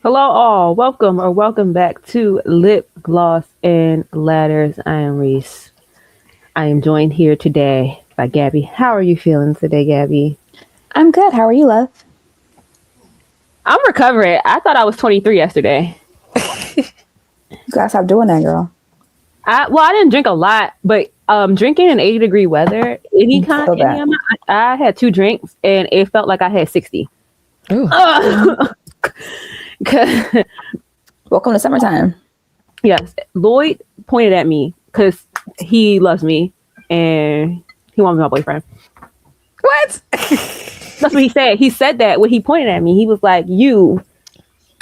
Hello, all. Welcome or welcome back to Lip Gloss and Ladders. I am Reese. I am joined here today by Gabby. How are you feeling today, Gabby? I'm good. How are you, love? I'm recovering. I thought I was 23 yesterday. You gotta stop doing that, girl. I didn't drink a lot, but drinking in 80-degree weather, any kind, Feel any that. amount. I had two drinks and it felt like I had 60. Ooh. Welcome to summertime. Yes, Lloyd pointed at me because he loves me and he wants to be my boyfriend. What? That's what he said. He said that when he pointed at me. He was like, "You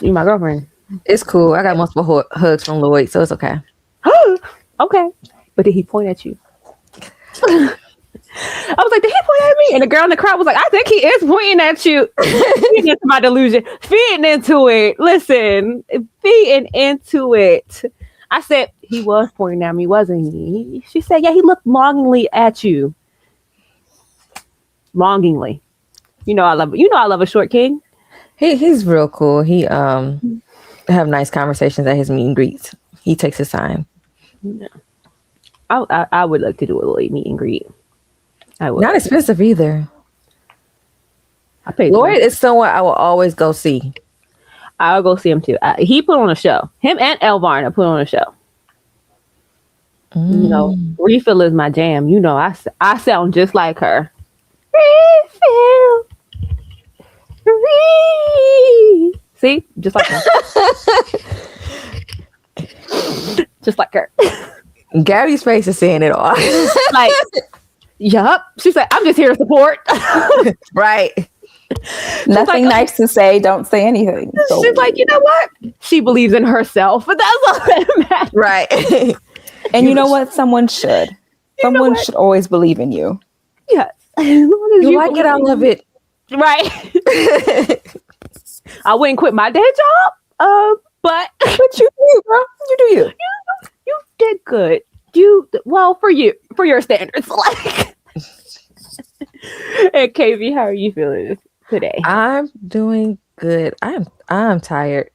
my girlfriend." It's cool. I got multiple hugs from Lloyd, so it's okay. Okay, but did he point at you? I was like, did he point at me? And the girl in the crowd was like, I think he is pointing at you. Feeding into my delusion. Feeding into it. Listen, feeding into it. I said, he was pointing at me, wasn't he? She said, yeah, he looked longingly at you. Longingly. I love a short king. He's real cool. He have nice conversations at his meet and greets. He takes his time. Yeah. I would like to do a little meet and greet. I would. Not expensive either. I paid Lloyd is someone I will always go see. I'll go see him too. He put on a show. Him and Elvarna put on a show. Refill is my jam. I sound just like her. Refill. See? Just like her. Just like her. Gabby's face is saying it all. Like, yup. She's like, I'm just here to support. Right. Nothing like, nice to say. Don't say anything. So, she's like, you know what? She believes in herself, but that's all that matters. Right. and you know what? Someone should. Someone should always believe in you. Yes. As long as You like it, I love it. Right. I wouldn't quit my day job. But But you do, bro. You do you. You did good. For your standards, like. And KV, how are you feeling today? I'm doing good. I'm tired.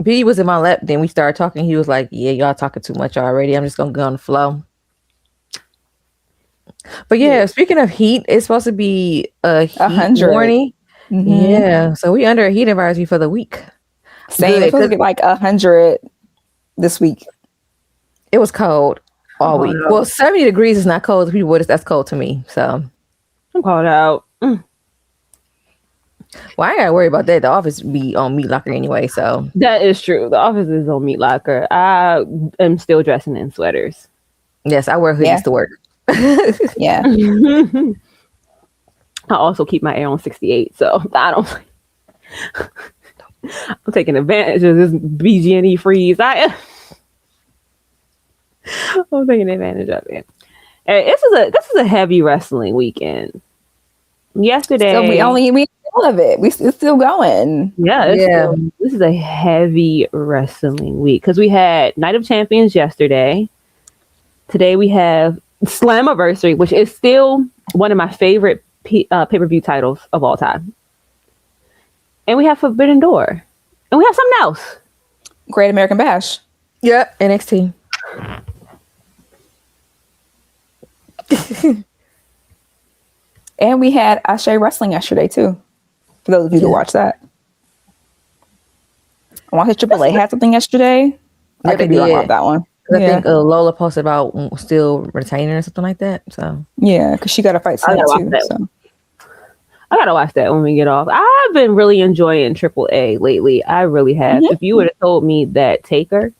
B was in my lap. Then we started talking. He was like, "Yeah, y'all talking too much already. I'm just gonna go on the flow." But yeah, speaking of heat, it's supposed to be a heat 100. warning. Mm-hmm. Yeah, so we under a heat advisory for the week. Same. Good, It's supposed to be like 100 this week. It was cold all week. no. Well, 70 degrees is not cold to people. That's cold to me. So, I'm called out. well, I ain't gotta worry about that. The office be on Meat Locker anyway. So That is true. The office is on Meat Locker. I am still dressing in sweaters. yes, I wear hoodies Yeah. to work. Yeah. I also keep my air on 68, so I don't. I'm taking advantage of this BG&E freeze. I'm taking advantage of it. And this is a heavy wrestling weekend. Yesterday, So we love it. It's still going. this is a heavy wrestling week because we had Night of Champions yesterday. Today we have Slammiversary, which is still one of my favorite pay-per-view titles of all time. And we have Forbidden Door. And we have something else. Great American Bash. Yep, NXT. And we had Ashe Wrestling yesterday too. For those of you who watch that. I want to say AAA had something yesterday. I Yeah, could they be wrong did. about that one. I Yeah. think Lola posted about still retaining or something like that. So Yeah, because she got to fight I gotta soon watch too. that. So. I gotta watch that when we get off. I've been really enjoying AAA lately. I really have. Mhm. If you would have told me that Taker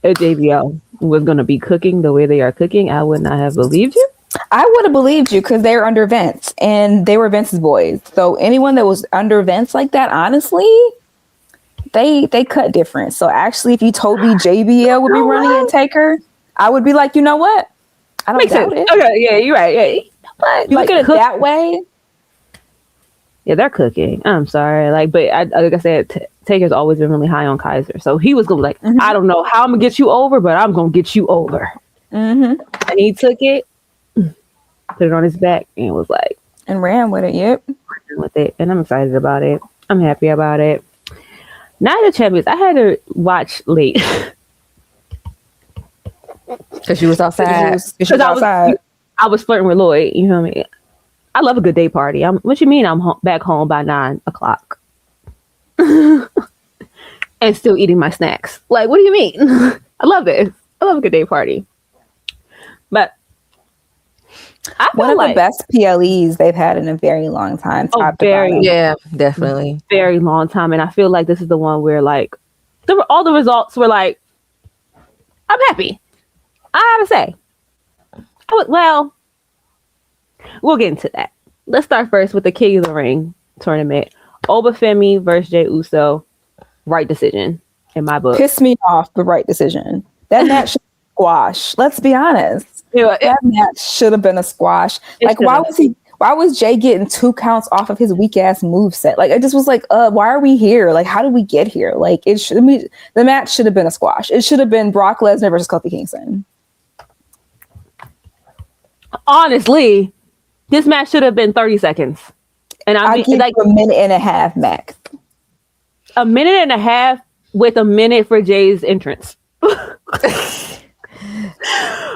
at JBL was gonna be cooking the way they are cooking, I would not have believed you. I would have believed you because they were under Vince and they were Vince's boys. So anyone that was under Vince like that, honestly, they cut different. So actually, if you told me JBL would be running and Taker, I would be like, you know what? I don't Makes doubt sense. it. Okay, yeah, you're right. Yeah, But you Like, look at it cook- that way. yeah, they're cooking. I'm sorry, like I said, Taker's always been really high on Kaiser, so he was gonna Mhm. I don't know how I'm gonna get you over, but I'm gonna get you over. Mm-hmm. And he took it, put it on his back, and was like And ran with it. Yep. with it, and I'm excited about it. I'm happy about it. Night of Champions, I had to watch late. Because you was outside. Because I was flirting with Lloyd. You know what I mean? I love a good day party. What you mean? I'm back home by 9:00 and still eating my snacks. Like, what do you mean? I love this. I love a good day party. But I feel one of like the best PLEs they've had in a very long time. Top to very- bottom. Yeah, definitely. very long time, and I feel like this is the one where like all the results were like, I'm happy. I have to say, well, we'll get into that. Let's start first with the King of the Ring tournament. Obafemi versus Jey Uso. Right decision in my book. Pissed me off, the right decision. That match should be a squash. Let's be honest. Yeah, That match should have been a squash. It Like, why was Jay getting 2 counts off of his weak ass move set? Like, I just was like, why are we here? Like, how did we get here? Like, the match should have been a squash. It should have been Brock Lesnar versus Kofi Kingston. honestly, this match should have been 30 seconds. And I give like you a minute and a half max. a minute and a half with a minute for Jay's entrance.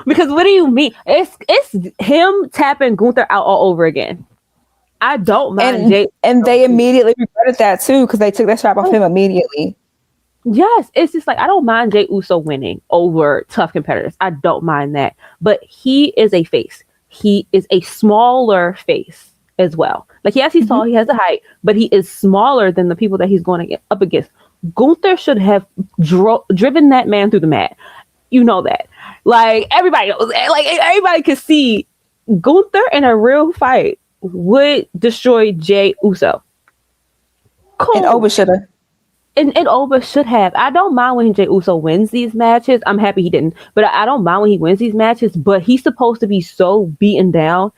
Because what do you mean? It's him tapping Gunther out all over again. I don't mind Jay. And they immediately regretted that too, because they took that strap off him immediately. Yes, it's just like I don't mind Jey Uso winning over tough competitors. I don't mind that. But he is a face. He is a smaller face as well. Like, yes, he's tall, he has the height, but he is smaller than the people that he's going to get up against. Gunther should have driven that man through the mat. You know that. Like, everybody knows that. Like, everybody could see Gunther in a real fight would destroy Jey Uso. Cool. And Oba should have. And Oba should have. I don't mind when Jey Uso wins these matches. I'm happy he didn't. But I don't mind when he wins these matches. But he's supposed to be so beaten down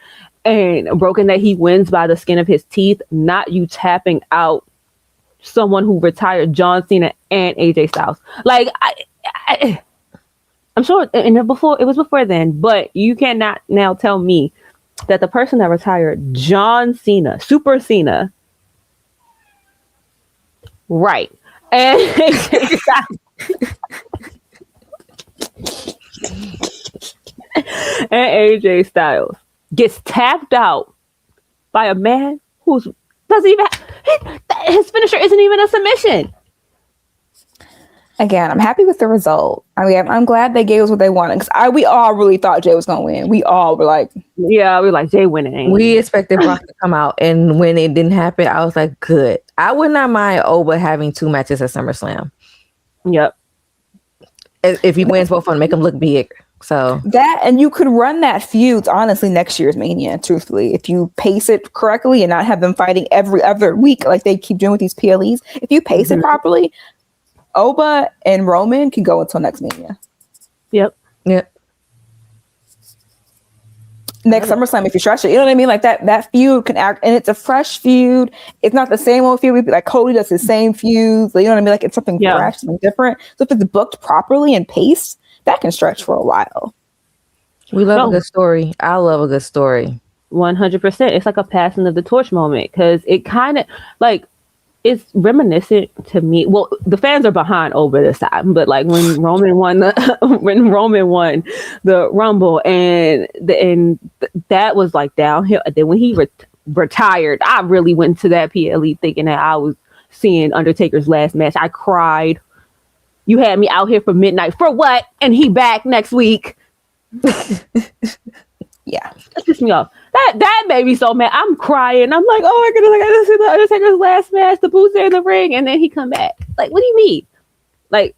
and broken that he wins by the skin of his teeth, not you tapping out someone who retired John Cena and AJ Styles. Like, I'm sure and it was before then, but you cannot now tell me that the person that retired John Cena, Super Cena, right, and AJ Styles gets tapped out by a man who's doesn't even his finisher isn't even a submission. Again, I'm happy with the result. I mean, I'm glad they gave us what they wanted, because we all really thought Jay was gonna win. We all were like, yeah, we were like, Jay winning. We expected Brock to come out, and when it didn't happen, I was like, good. I would not mind Oba having 2 matches at SummerSlam. Yep. If he wins both of them, make him look big. So that, and you could run that feud, honestly, next year's Mania, truthfully, if you pace it correctly and not have them fighting every other week like they keep doing with these PLEs. If you pace it properly, Oba and Roman can go until next Mania. Yep. Next SummerSlam, if you stretch it, you know what I mean? Like that feud can act, and it's a fresh feud. It's not the same old feud. Like Cody does the same feuds. You know what I mean? Like, it's something fresh, something different. So if it's booked properly and paced, that can stretch for a while. We love a good story. I love a good story. 100%. It's like a passing of the torch moment, because it kind of like it's reminiscent to me. Well, the fans are behind Oba this time, but like when Roman won the Rumble, and that was like downhill. And then when he retired, I really went to that PLE thinking that I was seeing Undertaker's last match. I cried. You had me out here for midnight for what? And he back next week. Yeah, that pissed me off. That made me so mad. I'm crying. I'm like, oh my goodness, like, I just see the Undertaker's last match, the boots in the ring, and then he come back. Like, what do you mean? Like,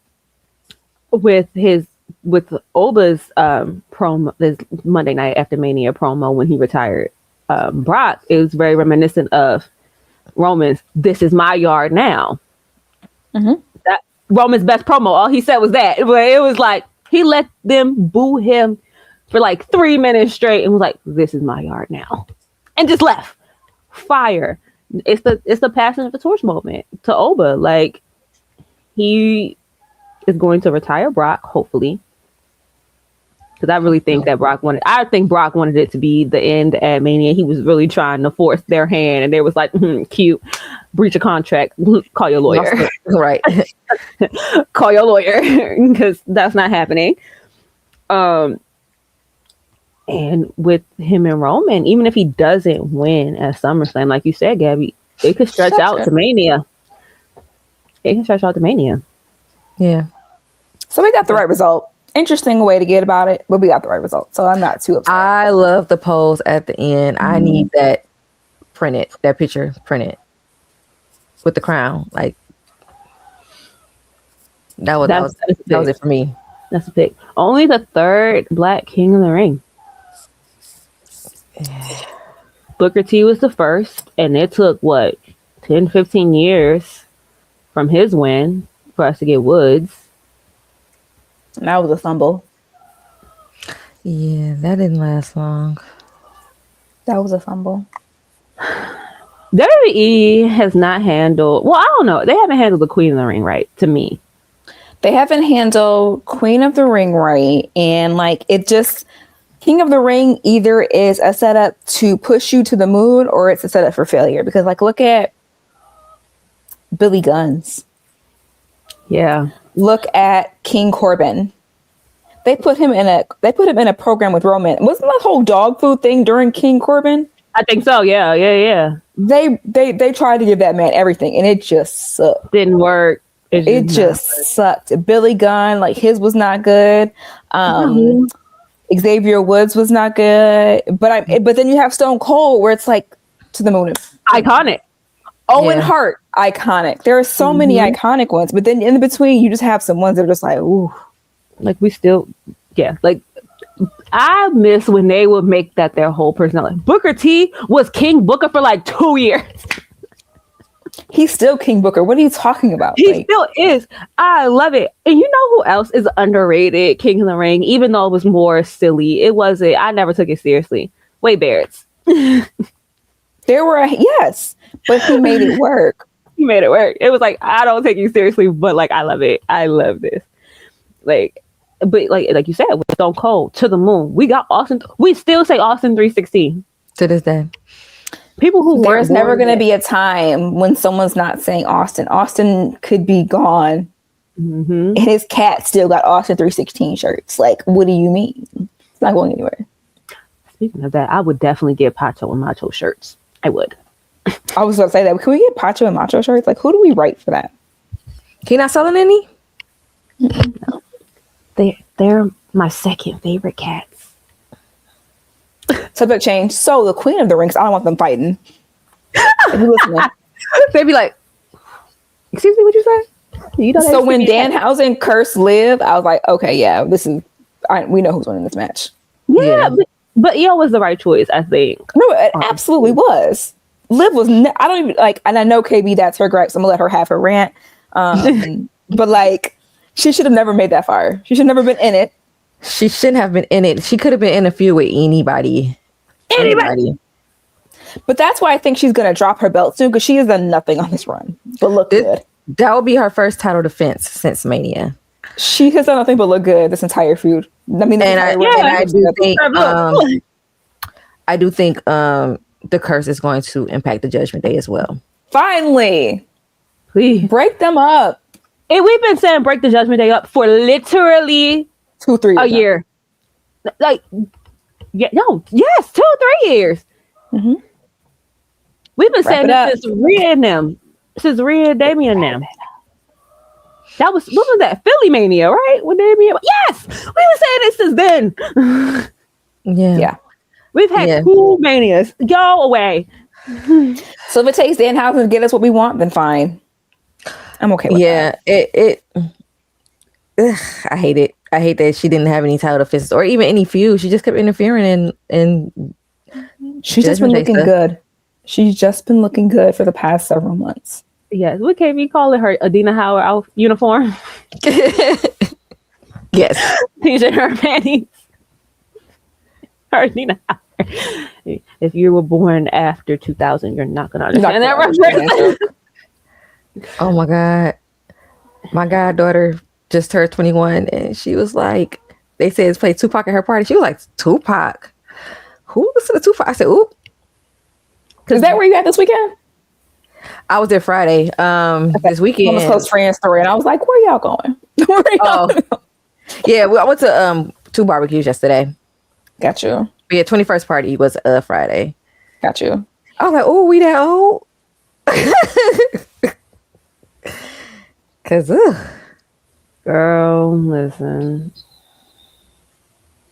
with Oba's promo, this Monday Night After Mania promo when he retired Brock, it was very reminiscent of Roman's "This is my yard now." Mm-hmm. That Roman's best promo. All he said was that, but it was like he let them boo him for like 3 minutes straight and was like, "This is my yard now," and just left. Fire. It's the passing of the torch moment to Oba. Like, he is going to retire Brock, hopefully, because I really think that Brock wanted it to be the end at Mania. He was really trying to force their hand, and they was like, cute. breach a contract, call your lawyer. Right. Call your lawyer because that's not happening. And with him and Roman, even if he doesn't win at SummerSlam, like you said, Gabby, it could stretch out to Mania. It can stretch out to Mania. Yeah. So we got the right result. Interesting way to get about it, but we got the right result. So I'm not too upset. I love the pose at the end. I need that picture printed with the crown. Like that was it for me. That's a pick. Only the third Black King of the Ring. Booker T was the first, and it took 10, 15 years from his win for us to get Woods. And that was a fumble. Yeah, that didn't last long. That was a fumble. WWE has not handled, I don't know. They haven't handled the Queen of the Ring right, to me. They haven't handled Queen of the Ring right. And it just, King of the Ring either is a setup to push you to the moon or it's a setup for failure. Because look at Billy Guns. Yeah. Look at King Corbin. They put him in a program with Roman. Wasn't that whole dog food thing during King Corbin? I think so. Yeah. They tried to give that man everything, and it just sucked. Didn't work. It just sucked. Billy Gunn, his was not good. Xavier Woods was not good. But then you have Stone Cold, where it's to the moon. Iconic. Owen Hart, iconic. There are so many iconic ones, but then in between, you just have some ones that are just ooh. We still, I miss when they would make that their whole personality. Booker T was King Booker for 2 years. He's still King Booker. What are you talking about? He still is. I love it. And you know who else is underrated? King of the Ring, even though it was more silly. It wasn't. I never took it seriously. Wade Barrett's. There were, yes, but he made it work. He made it work. It was I don't take you seriously, but I love it. I love this. But like you said, with Stone Cold, to the moon. We got Austin. We still say Austin 316 to this day. People who there's never going to be a time when someone's not saying Austin. Austin could be gone, and his cat still got Austin 316 shirts. What do you mean? It's not going anywhere. Speaking of that, I would definitely get Pacho and Macho shirts. I would. I was about to say that. Can we get Pacho and Macho shirts? Who do we write for that? He not selling any? No. They're my second favorite cats. Subject change. So the Queen of the Rings, I don't want them fighting. If you listening. They'd be like, excuse me, what you say? So when Danhausen cursed Liv, I was like, okay, yeah, we know who's winning this match. Yeah. But Io was the right choice, I think. No, it absolutely was. Liv was, I don't even and I know KB, that's her gripe, so I'm gonna let her have her rant. But she should have never made that fire. She should have never been in it. She shouldn't have been in it. She could have been in a feud with anybody. But that's why I think she's gonna drop her belt soon, because she has done nothing on this run but look good. That will be her first title defense since Mania. She has done nothing but look good this entire feud. I mean, I do think the curse is going to impact the Judgment Day as well. Finally, please break them up. And we've been saying break the Judgment Day up for literally 2-3 years. Yes, 2-3 years. Mm-hmm. We've been saying this since Rhea and them, since Rhea, Damian and them. What was that? Philly Mania, right? With Damian. Yes, we've been saying this since then. Yeah. We've had 2 manias. Go away. So if it takes Danhausen to get us what we want, then fine. I'm okay with that. I hate it. I hate that she didn't have any title defenses or even any feud. She just kept interfering in she's just been looking good. She's just been looking good for the past several months. Yes, what can we call it? Her Adina Howard uniform? Yes. T-shirt, her panties. Her Adina Howard. If you were born after 2000, you're not going to understand that reference. Oh my God. My goddaughter just turned 21 and she was like, they said it's played Tupac at her party. She was like, Tupac? Who listened to Tupac? I said, ooh. Is that where you at this weekend? I was there Friday. This I'm weekend. a close friend story, and I was like, "Where y'all going?" Where y'all going? Yeah, I went to 2 barbecues yesterday. Got you. But yeah, 21st party was Friday. Got you. I was like, "Oh, we that old?" Cause Girl, listen.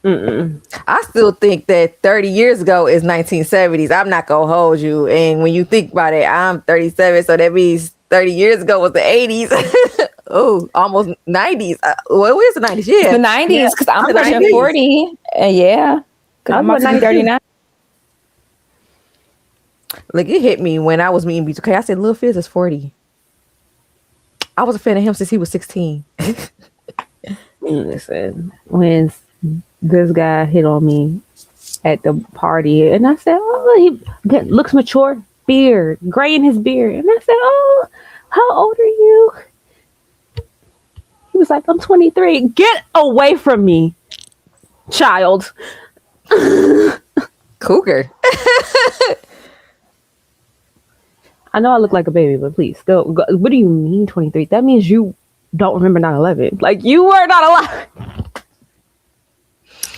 I still think that 30 years ago is 1970s. I'm not gonna hold you. And when you think about it, I'm 37, so that means 30 years ago was the 80s. Oh, almost 90s. Well, it was the 90s. Yeah, The 90s, because I'm The pushing 90s. 40. Yeah, because I'm about to be 39. Like it hit me when I was meeting B2K. I said, Lil Fizz is 40. I was a fan of him since he was 16. Listen, when this guy hit on me at the party, and I said, "Oh, he looks mature, beard, gray in his beard," and I said, "Oh, how old are you?" He was like, "I'm 23." Get away from me, child. Cougar. I know I look like a baby, but please, still, what do you mean 23? That means you don't remember 9/11. Like, you were not alive.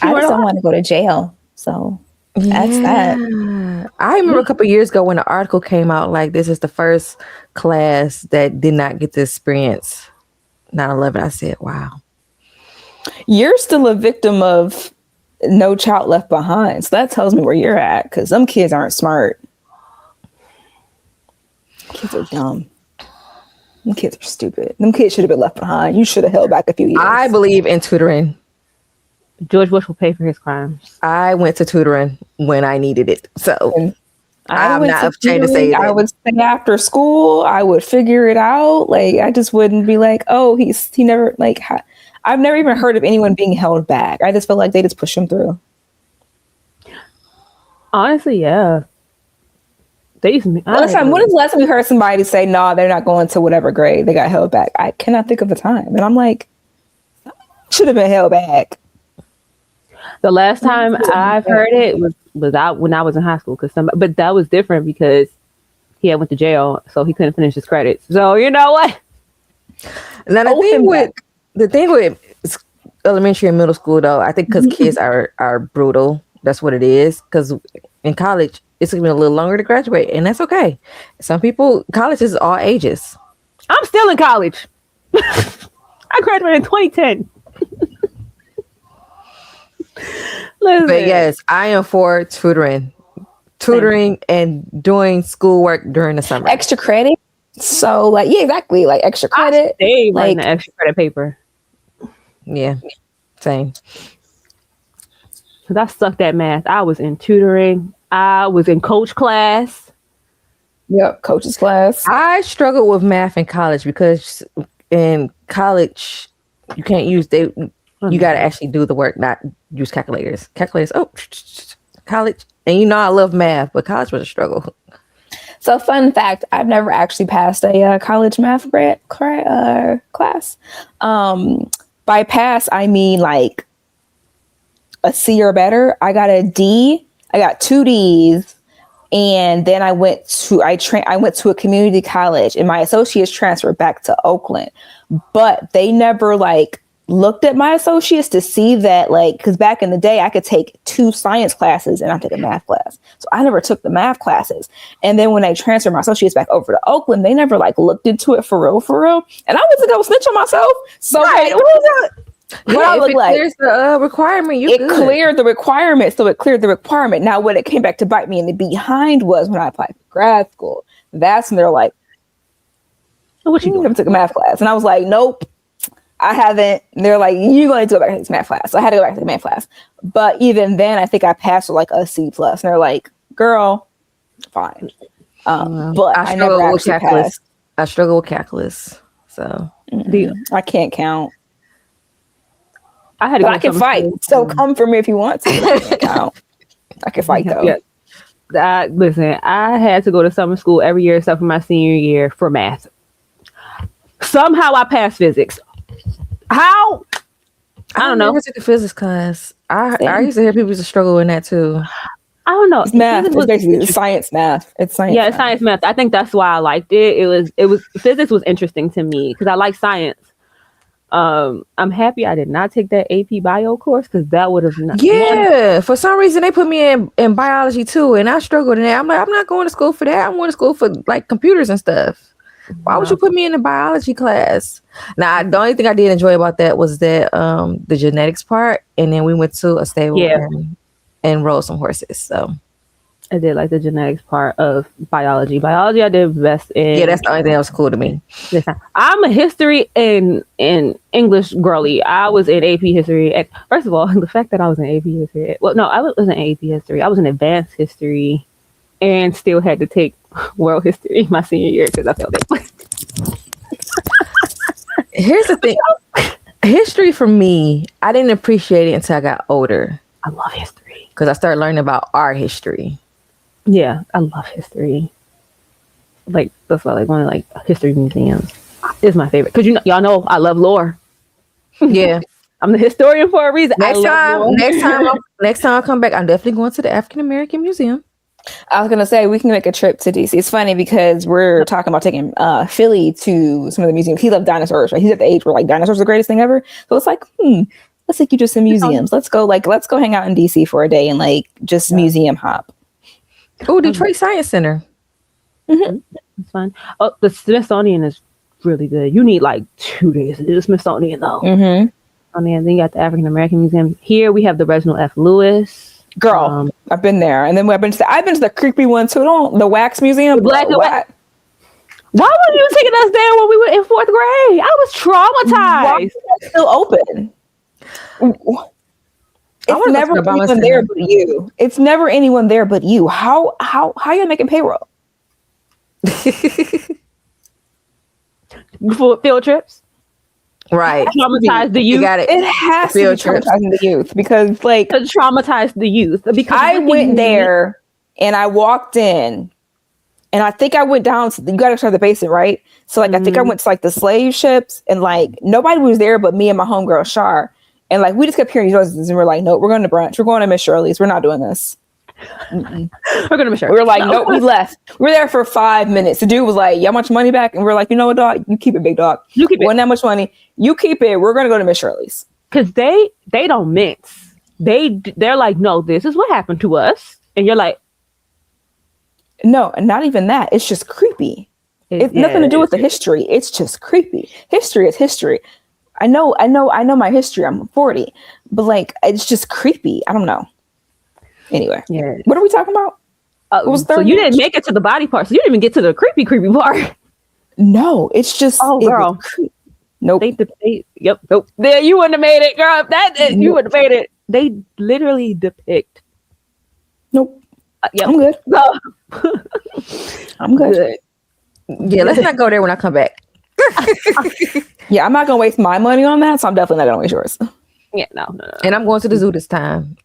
I just don't want to go to jail. So that's that. I remember a couple of years ago when an article came out like this is the first class that did not get to experience 9/11. I said, wow. You're still a victim of No Child Left Behind. So that tells me where you're at, because them kids aren't smart. Kids are dumb. Them kids are stupid. Them kids should have been left behind. You should have held back a few years. I believe in tutoring. George Bush will pay for his crimes. I went to tutoring when I needed it. So I'm went not to ashamed to say tutoring. that. I would stay after school. I would figure it out. Like, I just wouldn't be like, oh, he never, like, I've never even heard of anyone being held back. I just feel like they just push him through. Honestly, yeah. When is the last time we heard somebody say, no, they're not going to whatever grade, they got held back? I cannot think of a time. And I'm like, should have been held back. The last time I've heard it was out when I was in high school, but that was different because he had went to jail, so he couldn't finish his credits. So you know what? Now the thing with elementary and middle school though, I think because kids are brutal. That's what it is. Because in college, it's gonna be a little longer to graduate, and that's okay. Some people, college is all ages. I'm still in college. I graduated in 2010. Listen. But yes, I am for tutoring and doing schoolwork during the summer. Extra credit. So, like, yeah, exactly. Like, extra credit. They like the extra credit paper. Yeah, same. Because I sucked at math. I was in tutoring. I was in coach class. Yep, coach's class. I struggled with math in college because in college you can't use you got to actually do the work, not use calculators. College, and you know I love math, but college was a struggle. So, fun fact: I've never actually passed a college math class. By pass, I mean like a C or better. I got a D. I got 2 Ds, and then I went to a community college, and my associates transferred back to Oakland, but they never looked at my associates to see that, because back in the day I could take 2 science classes and I took a math class, so I never took the math classes. And then when I transferred my associates back over to Oakland, they never looked into it for real, and I wasn't gonna snitch on myself. So right. What I look like? Clears the requirement. Cleared the requirement, so it cleared the requirement. Now, when it came back to bite me in the behind was when I applied for grad school. That's when they're like, "What you doing?" I took a math class, and I was like, "Nope, I haven't." And they're like, "You're going to go back to this math class." So I had to go back to the math class. But even then, I think I passed with a C plus, and they're like, "Girl, fine." But I never actually passed. I struggle with calculus, so I can't count. I had to. I can fight. So come for me if you want to. I can't count. I can fight though. Yeah. Listen, I had to go to summer school every year except for my senior year for math. Somehow I passed physics. How? I don't know. I never took a physics class. I used to hear people used to struggle in that too. I don't know. It's math. Physics It's was basically interesting. science math. It's science. Yeah, it's science math. I think that's why I liked it. It was physics was interesting to me because I like science. I'm happy I did not take that AP bio course because that would have not. Yeah, for some reason they put me in biology too, and I struggled in that. I'm like, I'm not going to school for that. I'm going to school for like computers and stuff. Why would you put me in a biology class? Now, the only thing I did enjoy about that was that the genetics part, and then we went to a stable and rode some horses. So I did like the genetics part of biology. Biology I did best in. Yeah, that's the only thing that was cool to me. I'm a history and English girly. I was in AP history. First of all, the fact that I was in AP history. Well, no, I wasn't in AP history. I was in advanced history and still had to take world history my senior year because I failed it. Here's the thing. History for me, I didn't appreciate it until I got older. I love history. Because I started learning about our history. Yeah, I love history. Like, that's why, like, one of like history museums is my favorite. Because y'all know I love lore. Yeah. I'm the historian for a reason. Next time I come back, I'm definitely going to the African American Museum. I was gonna say we can make a trip to DC. It's funny because we're talking about taking Philly to some of the museums. He loved dinosaurs, right? He's at the age where like dinosaurs are the greatest thing ever. So it's like, let's take you to some museums. Let's go hang out in DC for a day and like just museum hop. Oh, Detroit Science Center. Mm-hmm. It's fun. Oh, the Smithsonian is really good. You need like 2 days to do the Smithsonian though. Mm-hmm. And then you got the African American Museum. Here we have the Reginald F. Lewis. Girl, I've been there, and then I've been to the creepy one too. The Wax Museum. The Black and White. Why were you taking us there when we were in 4th grade? I was traumatized. Why is that still open? It's never anyone there but you. It's never anyone there but you. How you making payroll? For field trips. Right. Traumatize the youth. You got it. It has to be traumatizing the youth because like to traumatize the youth. Because I went there and I walked in and I think I went down to, you gotta start the basement, right? So like I think I went to like the slave ships and like nobody was there but me and my homegirl Shar. And like we just kept hearing these voices and we're like, no, we're going to brunch. We're going to Miss Shirley's. We're not doing this. We're going to Miss Shirley's. We were like, no, we left. We were there for 5 minutes. The dude was like, y'all want your money back? And we're like, you know what, dog? You keep it, big dog. You keep it. Want that much money? You keep it. We're going to go to Miss Shirley's. Because they don't mince. They're like, no, this is what happened to us. And you're like, no, not even that. It's just creepy. It's nothing to do with the history. It's just creepy. History is history. I know my history. I'm 40, but like, it's just creepy. I don't know. Anyway, what are we talking about? So you didn't make it to the body part. So you didn't even get to the creepy part. No, it's just, girl. Nope. Nope. There, you wouldn't have made it, girl. You wouldn't have made it. They literally depict. Nope. Yep. I'm good. No. I'm good. Yeah, let's not go there when I come back. Yeah, I'm not gonna waste my money on that, so I'm definitely not gonna waste yours. Yeah, no. And I'm going to the zoo this time.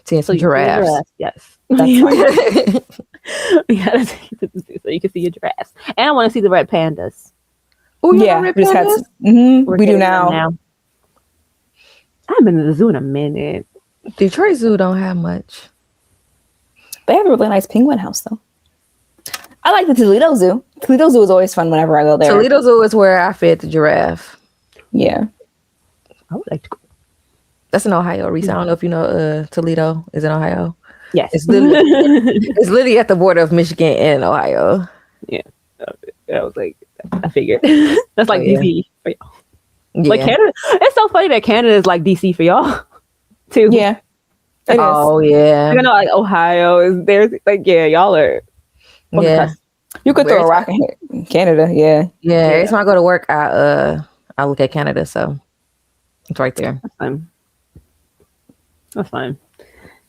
Seeing some giraffes. Yes, that's fine. We gotta take you to the zoo so you can see your giraffes. And I want to see the red pandas. Oh yeah, we just had. We do now. I haven't been to the zoo in a minute. Detroit Zoo don't have much. They have a really nice penguin house though. I like the Toledo Zoo. Toledo Zoo is always fun whenever I go there. Toledo Zoo is where I fed the giraffe. Yeah. I would like to go. That's in Ohio, Reese. I don't know if you know Toledo is in Ohio. Yes. It's literally at the border of Michigan and Ohio. Yeah. I was like, I figured. That's like DC for y'all. Yeah. Like Canada. It's so funny that Canada is like DC for y'all too. Yeah. Oh yeah. You know, like Ohio is there. Like, yeah, y'all are. Yeah. You could throw a rock in Canada. Yeah. Yeah. Every time I go to work, I look at Canada. So it's right there. That's fine.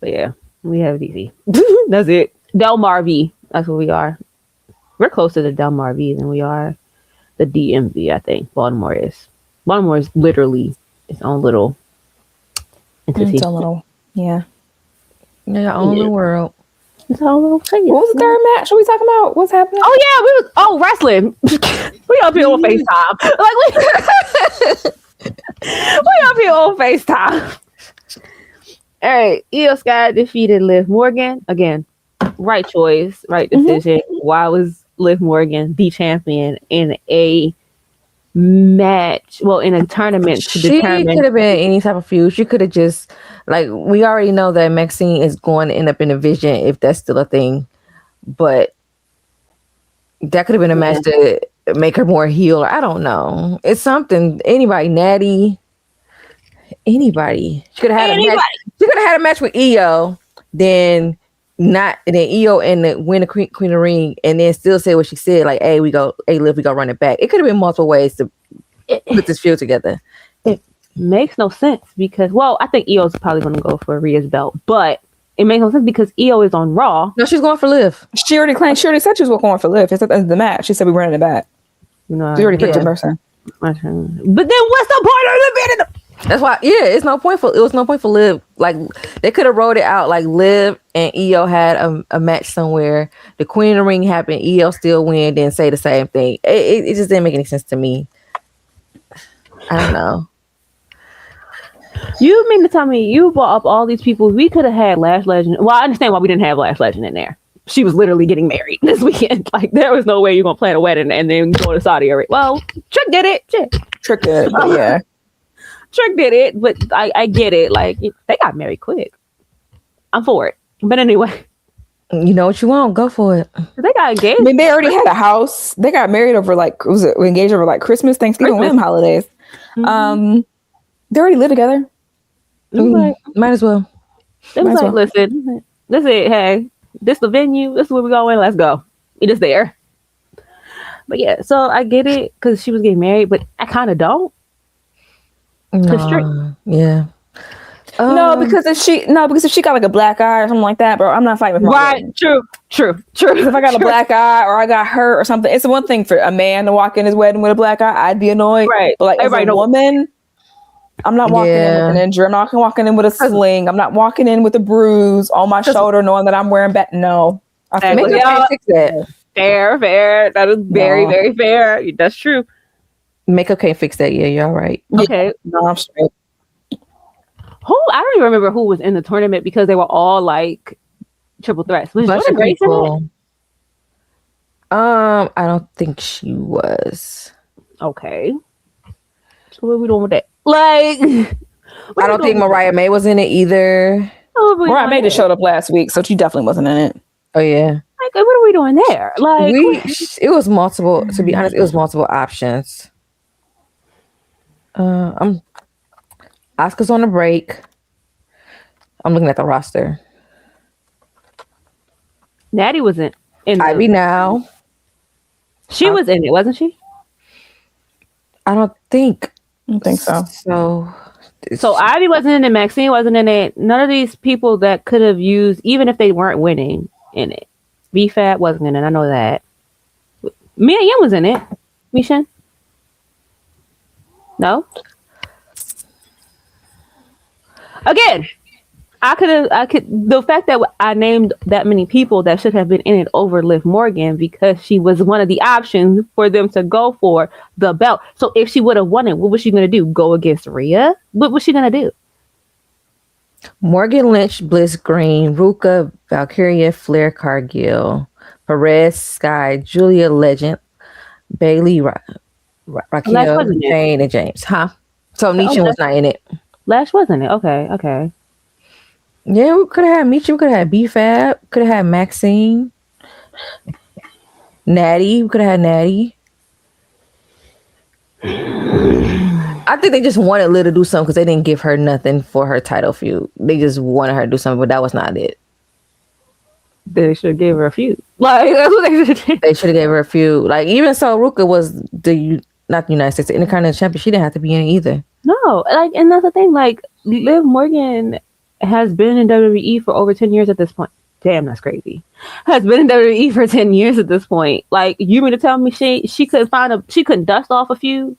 But yeah, we have DC. That's it. Delmarva. That's what we are. We're closer to Delmarva than we are the DMV, I think. Baltimore is. Baltimore is literally its own little entity. It's a little, yeah. Yeah, own little world. It's all little place. What was the third match? What are we talking about? What's happening? Oh yeah, wrestling. We up here on FaceTime. We up here on FaceTime. All right, Io Sky defeated Liv Morgan again. right choice, right decision. Why was Liv Morgan the champion in a match? Well, in a tournament to She determine. could have been any type of feud. She could have just like we already know that Maxine is going to end up in a vision if that's still a thing. But that could have been a match to make her more heel. I don't know. It's something. Anybody, Natty, anybody. She could have had a match. She could have had a match with Io, then not, and then Io and win the Queen of the Ring, and then still say what she said. Like, hey, Liv, we go run it back. It could have been multiple ways to put this feud together. It makes no sense because, well, I think Io's probably going to go for Rhea's belt, but it makes no sense because Io is on Raw. No, she's going for Liv. She already said she was going for Liv. It's at the end of the match. She said we ran it back. You know, she already picked a person. But then what's the point of the bit? That's why, it was no point for Liv. Like they could have wrote it out like Liv and Io had a match somewhere. The Queen of the Ring happened. Io still win. Then say the same thing. It just didn't make any sense to me. I don't know. You mean to tell me you brought up all these people? We could have had Lash Legend. Well, I understand why we didn't have Lash Legend in there. She was literally getting married this weekend. Like there was no way you're gonna plan a wedding and then go to Saudi Arabia. Well, Trick did it. Trick did it, but yeah. Trick did it, but I get it. Like they got married quick. I'm for it. But anyway, you know what you want, go for it. They got engaged. I mean, they already had a house. They got married over engaged over like Christmas, Thanksgiving, them holidays. Mm-hmm. They already live together. Might as well. It was like, listen, this is hey, this the venue. This is where we going. Let's go. It is there. But yeah, so I get it because she was getting married, but I kind of don't. No, yeah. No, because if she got like a black eye or something like that, bro, I'm not fighting with her. Right, true. If I got a black eye or I got hurt or something, it's one thing for a man to walk in his wedding with a black eye. I'd be annoyed. Right. But like as a woman, I'm not walking in with an injury. I'm not walking in with a sling. I'm not walking in with a bruise on my shoulder knowing that I'm wearing no. I feel makeup can't fix that. Fair. That is very, very fair. That's true. Makeup can't fix that. Yeah, you're all right. Okay. No, I'm straight. I don't even remember who was in the tournament because they were all like triple threats. Was Jordynne Grace in it? I don't think she was. Okay. So what are we doing with that? Like, I don't think Mariah May was in it either. Mariah May just showed up last week, so she definitely wasn't in it. Oh yeah. Like, what are we doing there? Like, it was multiple. To be honest, it was multiple options. Asuka's on a break. I'm looking at the roster. Natty wasn't in Ivy now. She was in it, wasn't she? I don't think so. So Ivy wasn't in it. Maxine wasn't in it. None of these people that could have used, even if they weren't winning, in it. BFAT wasn't in it. I know that. Mia Yim was in it. Mishan? No? Again, the fact that I named that many people that should have been in it over Liv Morgan because she was one of the options for them to go for the belt. So if she would have won it, what was she going to do? Go against Rhea? What was she going to do? Morgan Lynch, Bliss Green, Ruka, Valkyria, Flair, Cargill, Perez, Sky, Julia Legend, Bailey, Raquel, Jane, and James. So Nisha was not in it. Lash wasn't it? Okay. Yeah, we could have had Misha. We could have had B-Fab. Could have had Maxine. Natty. We could have had Natty. I think they just wanted Liv to do something because they didn't give her nothing for her title feud. They just wanted her to do something, but that was not it. They should have gave her a feud. Like, that's what they should have. They should have gave her a feud. Like, even so, Ruka was not the United States, the Intercontinental Champion. She didn't have to be in it either. No, like, and that's the thing. Like, Liv Morgan has been in WWE for over 10 years at this point. Damn, that's crazy. Has been in WWE for 10 years at this point. Like, you mean to tell me she couldn't dust off a feud?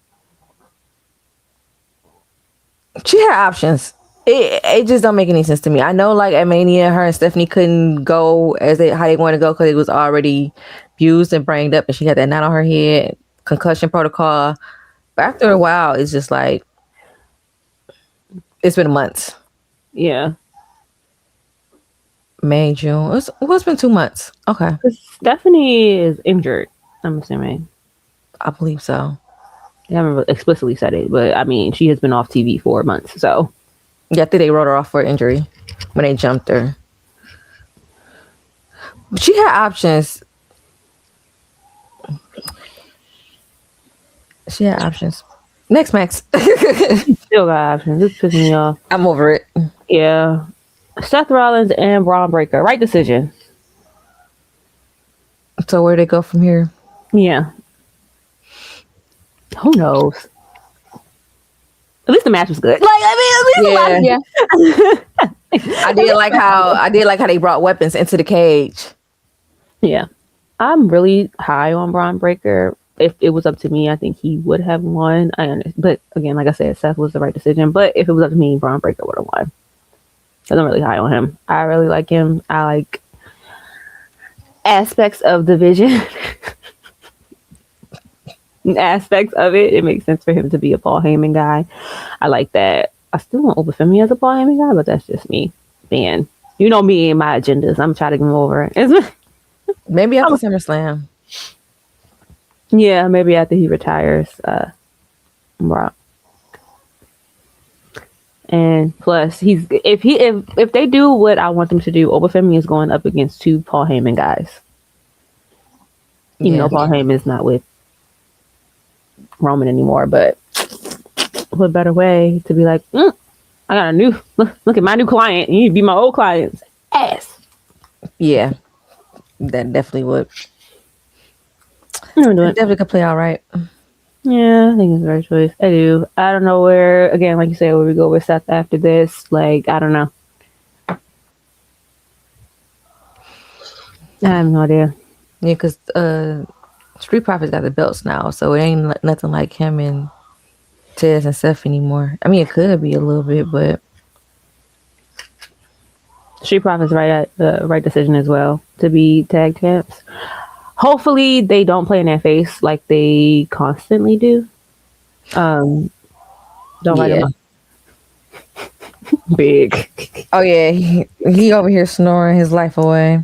She had options. It just don't make any sense to me. I know, like, at Mania, her and Stephanie couldn't go how they wanted to go because it was already abused and brained up, and she had that knot on her head, concussion protocol. But after a while, it's just like it's been months. Yeah. May, June. It's been 2 months. Okay. 'Cause Stephanie is injured, I'm assuming. I believe so. I haven't explicitly said it, but I mean, she has been off TV for months. So, Yeah, I think they wrote her off for injury when they jumped her. But she had options. She had options. Next, Max. still got options. This pisses me off. I'm over it. Yeah. Seth Rollins and Braun Breaker. Right decision. So where they go from here? Yeah. Who knows? At least the match was good. Like, I mean, at least Yeah. I did like how they brought weapons into the cage. Yeah. I'm really high on Braun Breaker. If it was up to me, I think he would have won. I understand. But again, like I said, Seth was the right decision. But if it was up to me, Braun Breaker would have won. 'Cause I'm really high on him. I really like him. I like aspects of the vision. Aspects of it. It makes sense for him to be a Paul Heyman guy. I like that. I still want Obafemi as a Paul Heyman guy, but that's just me. Man, you know me and my agendas. I'm trying to get him over. Maybe after SummerSlam. Yeah, maybe after he retires. Brock. And plus, if they do what I want them to do, Obafemi is going up against 2 Paul Heyman guys. Even though Paul Heyman is not with Roman anymore, but what better way to be like, I got a new look at my new client. You need to be my old client's ass. Yeah, that definitely would. I'm do it. Definitely could play all right. Yeah, I think it's the right choice. I do. I don't know where, again, like you said, where we go with Seth after this. Like, I don't know. I have no idea. Yeah, because Street Profits got the belts now, so it ain't nothing like him and Tez and Seth anymore. I mean, it could be a little bit, but Street Profits right decision as well to be tag champs. Hopefully they don't play in their face like they constantly do. Don't write them up. Big. Oh yeah, he over here snoring his life away.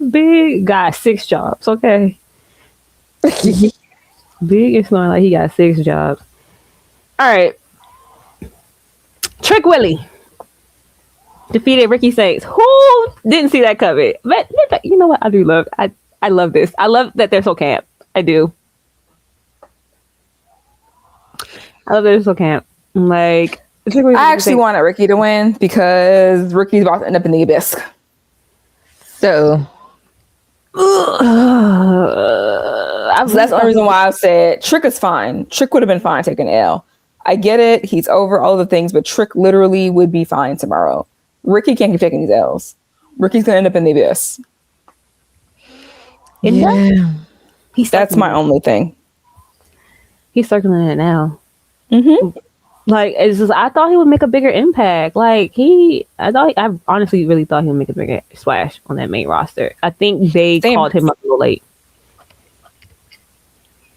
Big got 6 jobs, okay? Big is snoring like he got 6 jobs. All right. Trick Willie defeated Ricky Starks. Who didn't see that coming? But you know what? I love this. I love that they're so camp. I do. I love that they're so camp. Like, I actually wanted Ricky to win because Ricky's about to end up in the abyss. So that's the only reason why I said Trick is fine. Trick would have been fine taking L. I get it. He's over all the things, but Trick literally would be fine tomorrow. Ricky can't keep taking these L's. Ricky's going to end up in the abyss. yeah, That's my only thing. He's circling it now. Mm-hmm. Like, it's just, I thought he would make a bigger impact. Like, I honestly really thought he would make a bigger splash on that main roster. I think they called him up a little late.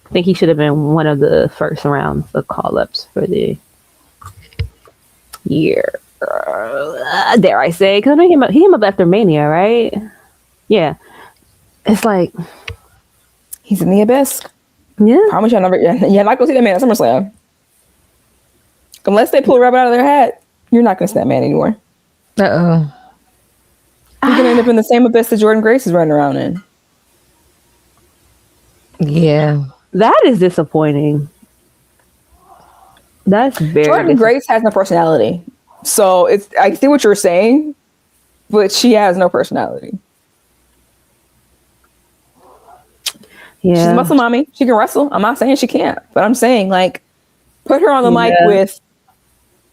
I think he should have been one of the first rounds of call-ups for the year. Dare I say? Because I know he came up after Mania, right? Yeah. It's like, he's in the abyss. yeah. Promise y'all never. You're not gonna see that man at SummerSlam. Unless they pull a rabbit out of their hat, you're not gonna see that man anymore. He's gonna end up in the same abyss that Jordan Grace is running around in. Yeah, That is disappointing. That's very Jordan Grace has no personality. So I see what you're saying, but she has no personality. Yeah. She's a muscle mommy. She can wrestle. I'm not saying she can't, but I'm saying like put her on the mic with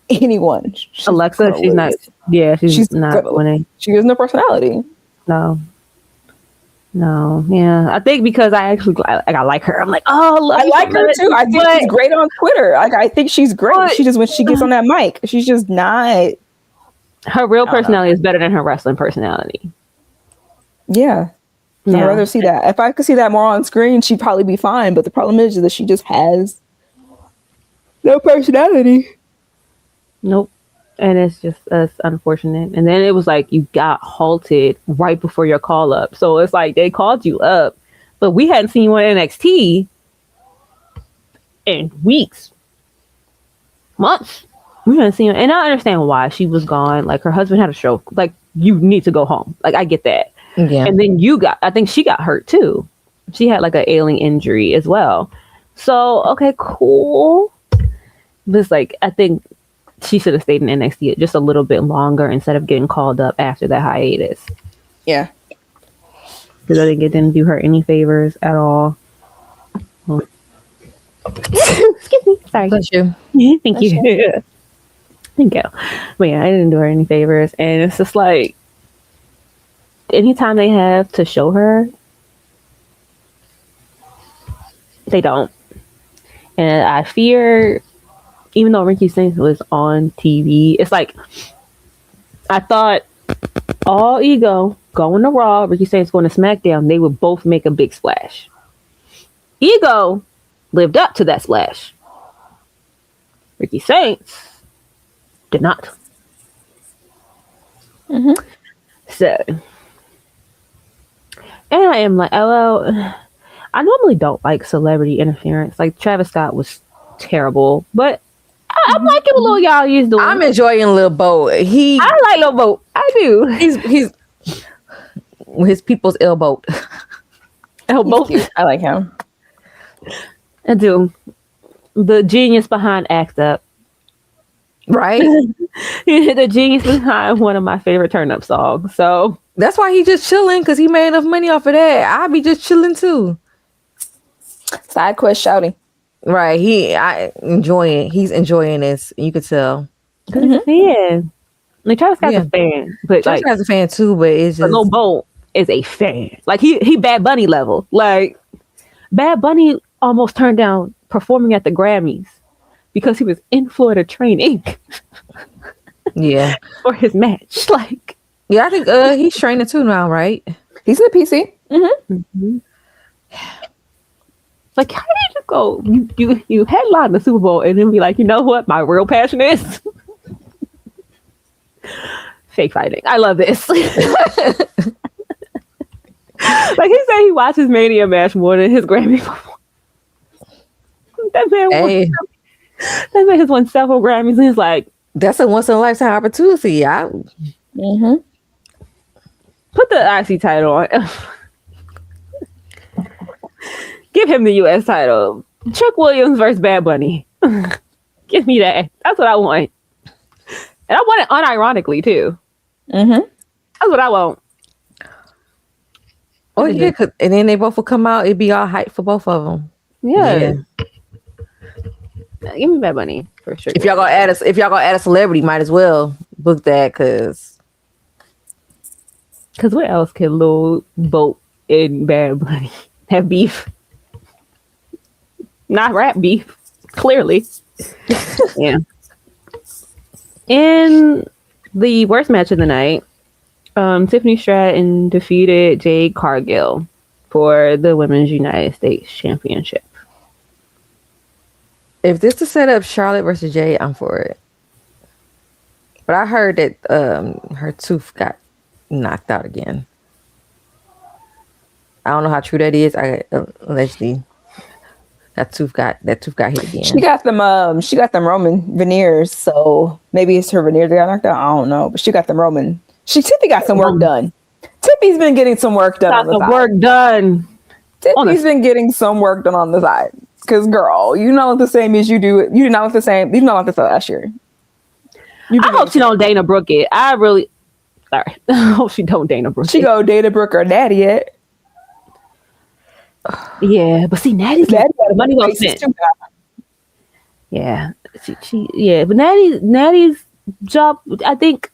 anyone. Alexa, she's not. Yeah, she's not winning. She has no personality. No. Yeah, I think because I like her. I'm like, oh, I like her too. I think she's great on Twitter. Like, I think she's great. She just, when she gets on that mic, she's just not. Her real personality is better than her wrestling personality. Yeah. I'd rather see that. If I could see that more on screen, she'd probably be fine. But the problem is that she just has no personality. Nope. And it's unfortunate. And then it was like you got halted right before your call up. So it's like they called you up, but we hadn't seen you on NXT in weeks, months. We hadn't seen you. And I understand why she was gone. Like her husband had a stroke. Like you need to go home. Like I get that. Yeah. And then I think she got hurt too. She had like an ailing injury as well. So, okay, cool. But it's like, I think she should have stayed in NXT just a little bit longer instead of getting called up after that hiatus. Yeah. Because I think it didn't do her any favors at all. Excuse me. Sorry. Bless you. Thank you. Thank you. But yeah, I didn't do her any favors. And it's just like, anytime they have to show her, they don't. And I fear, even though Ricky Saints was on TV, it's like, I thought all Ego going to Raw, Ricky Saints going to SmackDown, they would both make a big splash. Ego lived up to that splash. Ricky Saints did not. Mm-hmm. So, and I am like, hello. I normally don't like celebrity interference. Like Travis Scott was terrible, but I'm liking what Lil Y'all is doing. I'm enjoying Lil Bo. I like Lil Bo. I do. He's his people's elbow. Elbow. I like him. I do. The genius behind Act Up. Right? The genius behind one of my favorite turn up songs. So that's why he just chilling, because he made enough money off of that. I'll be just chilling too. Side quest shouting. Right. He's enjoying this. You could tell. Yeah. Like Travis Scott's a fan. But Travis Scott's a fan too, but it's just Lil Bo is a fan. Like he Bad Bunny level. Like Bad Bunny almost turned down performing at the Grammys because he was in Florida training. Yeah. For his match. Like yeah, I think he's training too now, right? He's in the PC. Mm-hmm. Like, how did you go? You headline the Super Bowl and then be like, you know what? My real passion is fake fighting. I love this. Like he said, he watches Mania match more than his Grammy performance. That man has won several Grammys, and he's like, that's a once in a lifetime opportunity. Put the IC title on. Give him the US title. Trick Williams versus Bad Bunny. Give me that. That's what I want. And I want it unironically too. That's what I want. Oh yeah, and then they both will come out. It'd be all hype for both of them. Yeah. Give me Bad Bunny for sure. If y'all gonna add a celebrity, might as well book that, cause what else can Lil Boat and Bad Bunny have beef? Not rap beef, clearly. Yeah. In the worst match of the night, Tiffany Stratton defeated Jade Cargill for the Women's United States Championship. If this to set up Charlotte versus Jade, I'm for it. But I heard that her tooth got knocked out again. I don't know how true that is. Allegedly that tooth got hit again. She got them Roman veneers, so maybe it's her veneers that got knocked out. I don't know, but she got them Roman. Tiffy got some work done. Tiffy's been getting some work done on the side. Work done. Tiffy's been getting some work done on the side. Cause girl, you know the same as you do. You did not look the same. You did not look the same last year. I hope she don't Dana Brooke it. I hope she don't Dana Brooke. She go Dana Brooke or Natty it. Yeah, but see, Natty's money well spent. Yeah, but Natty's job, I think,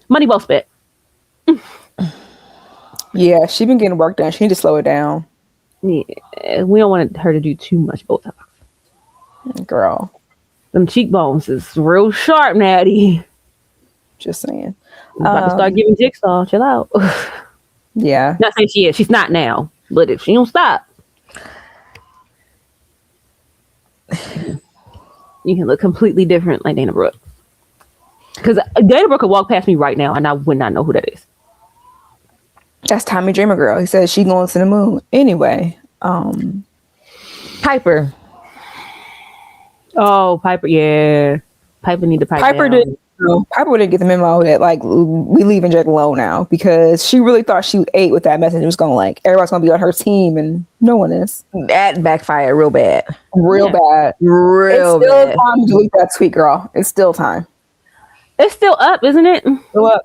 money well spent. Yeah, she been getting work done. She need to slow it down. Yeah, we don't want her to do too much Botox. Girl, them cheekbones is real sharp, Natty. Just saying. I'm about to start giving Jigsaw. Chill out. Yeah. Not saying she is. She's not now. But if she don't stop, you can look completely different like Dana Brooke. Because Dana Brooke could walk past me right now, and I would not know who that is. That's Tommy Dreamer girl. He says she going to the moon. Anyway, Piper. Oh, Piper. Yeah, Piper need to pipe Piper down. Piper didn't get the memo that like we leaving Jake alone now, because she really thought she ate with that message. It was going like everybody's gonna be on her team, and no one is. That backfired real bad. Real bad. Real It's still bad. time to delete that tweet, girl. It's still time. It's still up, isn't it? Still up.